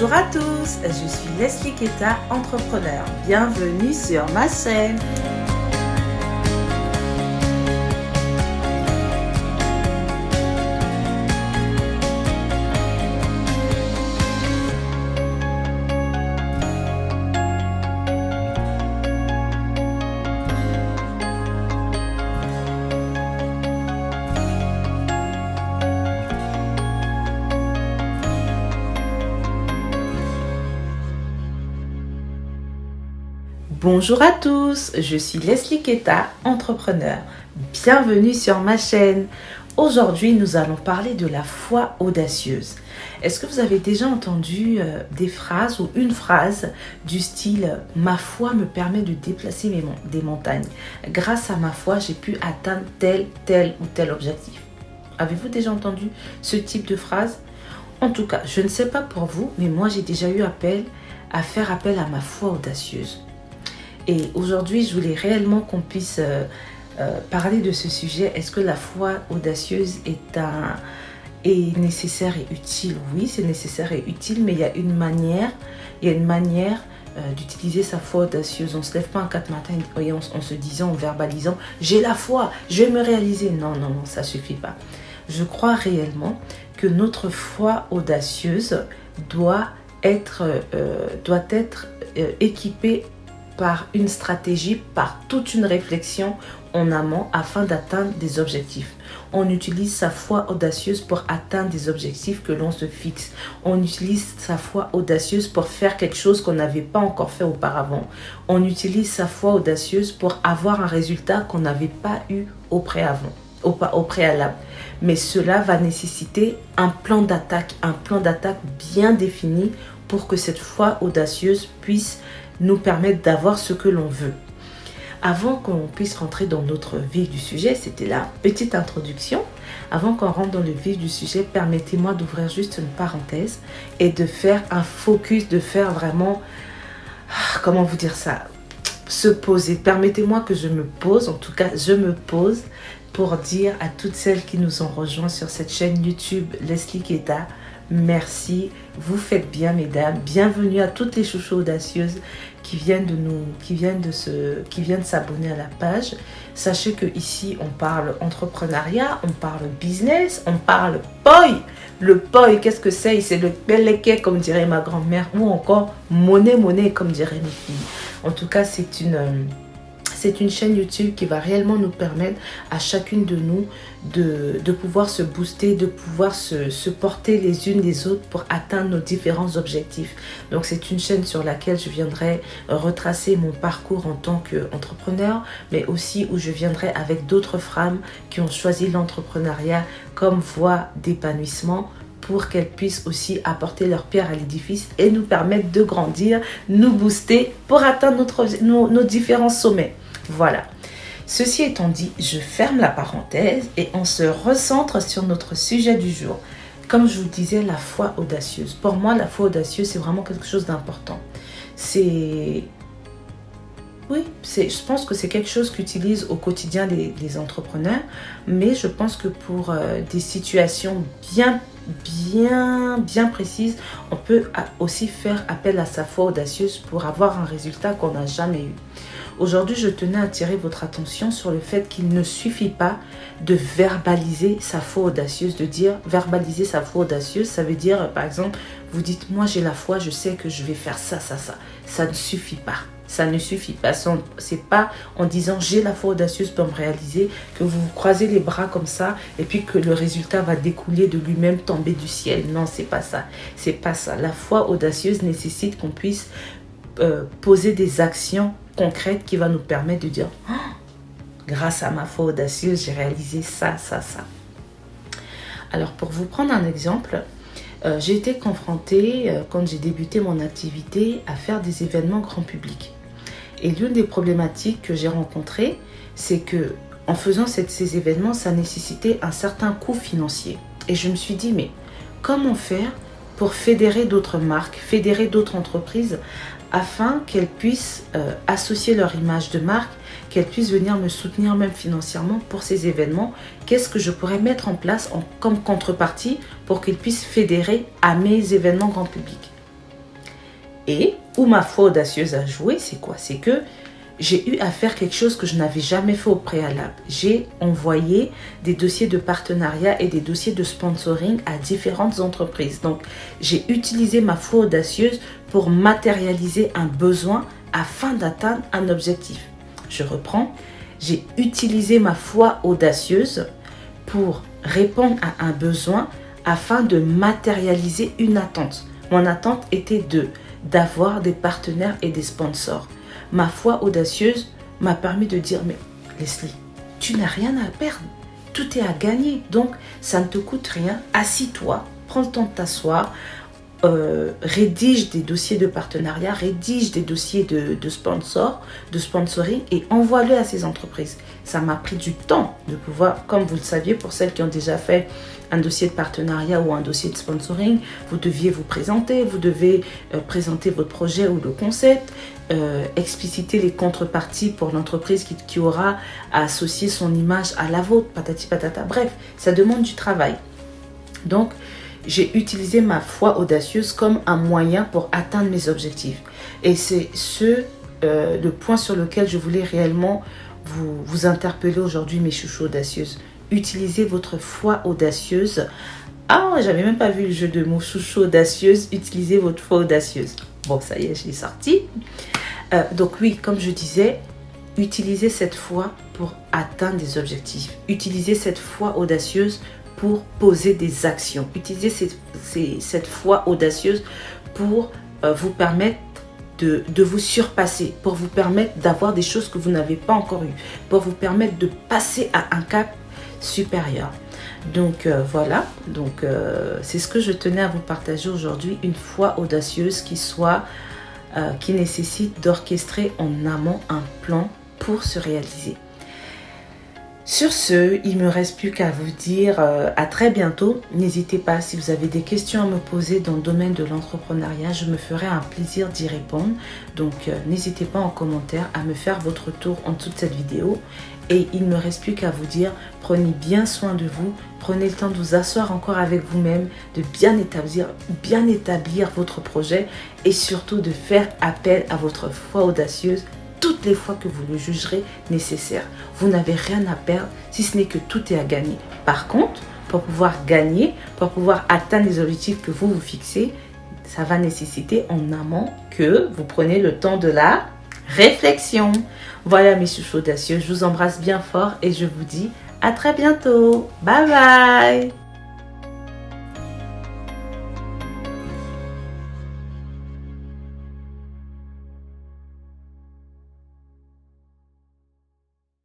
Bonjour à tous, je suis Leslie Keta, entrepreneur. Bienvenue sur ma chaîne. Bonjour à tous, je suis Leslie Keta, entrepreneur. Bienvenue sur ma chaîne. Aujourd'hui, nous allons parler de la foi audacieuse. Est-ce que vous avez déjà entendu des phrases ou une phrase du style « Ma foi me permet de déplacer des montagnes. Grâce à ma foi, j'ai pu atteindre tel ou tel objectif. » Avez-vous déjà entendu ce type de phrase? En tout cas, je ne sais pas pour vous, mais moi j'ai déjà eu à faire appel à ma foi audacieuse. Et aujourd'hui, je voulais réellement qu'on puisse parler de ce sujet. Est-ce que la foi audacieuse est nécessaire et utile? Oui, c'est nécessaire et utile, mais il y a une manière d'utiliser sa foi audacieuse. On ne se lève pas un 4 matin en se disant, en verbalisant, j'ai la foi, je vais me réaliser. Non, ça ne suffit pas. Je crois réellement que notre foi audacieuse doit être équipée par une stratégie, par toute une réflexion en amont afin d'atteindre des objectifs. On utilise sa foi audacieuse pour atteindre des objectifs que l'on se fixe. On utilise sa foi audacieuse pour faire quelque chose qu'on n'avait pas encore fait auparavant. On utilise sa foi audacieuse pour avoir un résultat qu'on n'avait pas eu au préalable. Mais cela va nécessiter un plan d'attaque bien défini pour que cette foi audacieuse puisse nous permettre d'avoir ce que l'on veut. Avant qu'on puisse rentrer dans notre vif du sujet, c'était la petite introduction. Avant qu'on rentre dans le vif du sujet, permettez-moi d'ouvrir juste une parenthèse et de faire un focus, de faire vraiment, comment vous dire ça, se poser. Permettez-moi que je me pose, en tout cas je me pose pour dire à toutes celles qui nous ont rejoints sur cette chaîne YouTube Leslie Keta, merci, vous faites bien mesdames, bienvenue à toutes les chouchous audacieuses qui viennent de s'abonner à la page. Sachez que ici on parle entrepreneuriat, on parle business, on parle poi. Le poi, qu'est-ce que c'est? C'est le peleke comme dirait ma grand-mère, ou encore monnaie comme diraient mes filles. En tout cas, c'est une chaîne YouTube qui va réellement nous permettre à chacune de nous de pouvoir se booster, de pouvoir se porter les unes les autres pour atteindre nos différents objectifs. Donc c'est une chaîne sur laquelle je viendrai retracer mon parcours en tant qu'entrepreneur, mais aussi où je viendrai avec d'autres femmes qui ont choisi l'entrepreneuriat comme voie d'épanouissement, pour qu'elles puissent aussi apporter leur pierre à l'édifice et nous permettre de grandir, nous booster pour atteindre nos différents sommets. Voilà. Ceci étant dit, je ferme la parenthèse et on se recentre sur notre sujet du jour. Comme je vous disais, la foi audacieuse. Pour moi, la foi audacieuse, c'est vraiment quelque chose d'important. Je pense que c'est quelque chose qu'utilisent au quotidien les entrepreneurs, mais je pense que pour des situations bien précises, on peut aussi faire appel à sa foi audacieuse pour avoir un résultat qu'on n'a jamais eu. Aujourd'hui, je tenais à attirer votre attention sur le fait qu'il ne suffit pas de verbaliser sa foi audacieuse, verbaliser sa foi audacieuse, ça veut dire, par exemple, vous dites, moi j'ai la foi, je sais que je vais faire ça. Ça ne suffit pas. Ça ne suffit pas. C'est pas en disant j'ai la foi audacieuse pour me réaliser que vous vous croisez les bras comme ça et puis que le résultat va découler de lui-même, tomber du ciel. Non, c'est pas ça. C'est pas ça. La foi audacieuse nécessite qu'on puisse poser des actions concrètes qui va nous permettre de dire oh, grâce à ma foi audacieuse, j'ai réalisé ça. Alors pour vous prendre un exemple, j'ai été confrontée quand j'ai débuté mon activité à faire des événements grand public. Et l'une des problématiques que j'ai rencontrées, c'est que en faisant ces événements, ça nécessitait un certain coût financier. Et je me suis dit, mais comment faire pour fédérer d'autres marques, fédérer d'autres entreprises afin qu'elles puissent associer leur image de marque, qu'elles puissent venir me soutenir même financièrement pour ces événements. Qu'est-ce que je pourrais mettre en place comme contrepartie pour qu'elles puissent fédérer à mes événements grand public? Et où ma foi audacieuse a joué, c'est quoi? C'est que j'ai eu à faire quelque chose que je n'avais jamais fait au préalable. J'ai envoyé des dossiers de partenariat et des dossiers de sponsoring à différentes entreprises. Donc, j'ai utilisé ma foi audacieuse pour matérialiser un besoin afin d'atteindre un objectif. Je reprends. J'ai utilisé ma foi audacieuse pour répondre à un besoin afin de matérialiser une attente. Mon attente était d'avoir des partenaires et des sponsors. Ma foi audacieuse m'a permis de dire, mais Leslie, tu n'as rien à perdre, tout est à gagner, donc ça ne te coûte rien, assis-toi, prends le temps de t'asseoir, rédige des dossiers de partenariat, rédige des dossiers de sponsoring et envoie-le à ces entreprises. Ça m'a pris du temps de pouvoir, comme vous le saviez, pour celles qui ont déjà fait un dossier de partenariat ou un dossier de sponsoring, vous deviez vous présenter, vous devez présenter votre projet ou le concept, expliciter les contreparties pour l'entreprise qui aura à associer son image à la vôtre, patati patata. Bref, ça demande du travail. Donc, j'ai utilisé ma foi audacieuse comme un moyen pour atteindre mes objectifs. Et c'est le point sur lequel je voulais réellement vous interpeller aujourd'hui, mes chouchous audacieuses. Utilisez votre foi audacieuse. Ah, j'avais même pas vu le jeu de mots chouchou audacieuse. Utilisez votre foi audacieuse. Bon, ça y est, je l'ai sorti. Donc oui, comme je disais, utilisez cette foi pour atteindre des objectifs. Utilisez cette foi audacieuse pour poser des actions. Utilisez cette foi audacieuse pour vous permettre de vous surpasser, pour vous permettre d'avoir des choses que vous n'avez pas encore eues, pour vous permettre de passer à un cap supérieur. Donc voilà, donc c'est ce que je tenais à vous partager aujourd'hui, une foi audacieuse qui nécessite d'orchestrer en amont un plan pour se réaliser. Sur ce, il ne me reste plus qu'à vous dire à très bientôt. N'hésitez pas, si vous avez des questions à me poser dans le domaine de l'entrepreneuriat, je me ferai un plaisir d'y répondre. Donc, n'hésitez pas en commentaire à me faire votre retour en dessous de cette vidéo. Et il ne me reste plus qu'à vous dire, prenez bien soin de vous, prenez le temps de vous asseoir encore avec vous-même, de bien établir votre projet et surtout de faire appel à votre foi audacieuse toutes les fois que vous le jugerez nécessaire. Vous n'avez rien à perdre si ce n'est que tout est à gagner. Par contre, pour pouvoir gagner, pour pouvoir atteindre les objectifs que vous vous fixez, ça va nécessiter en amont que vous preniez le temps de la réflexion. Voilà mes chouchous audacieux, je vous embrasse bien fort et je vous dis à très bientôt. Bye bye.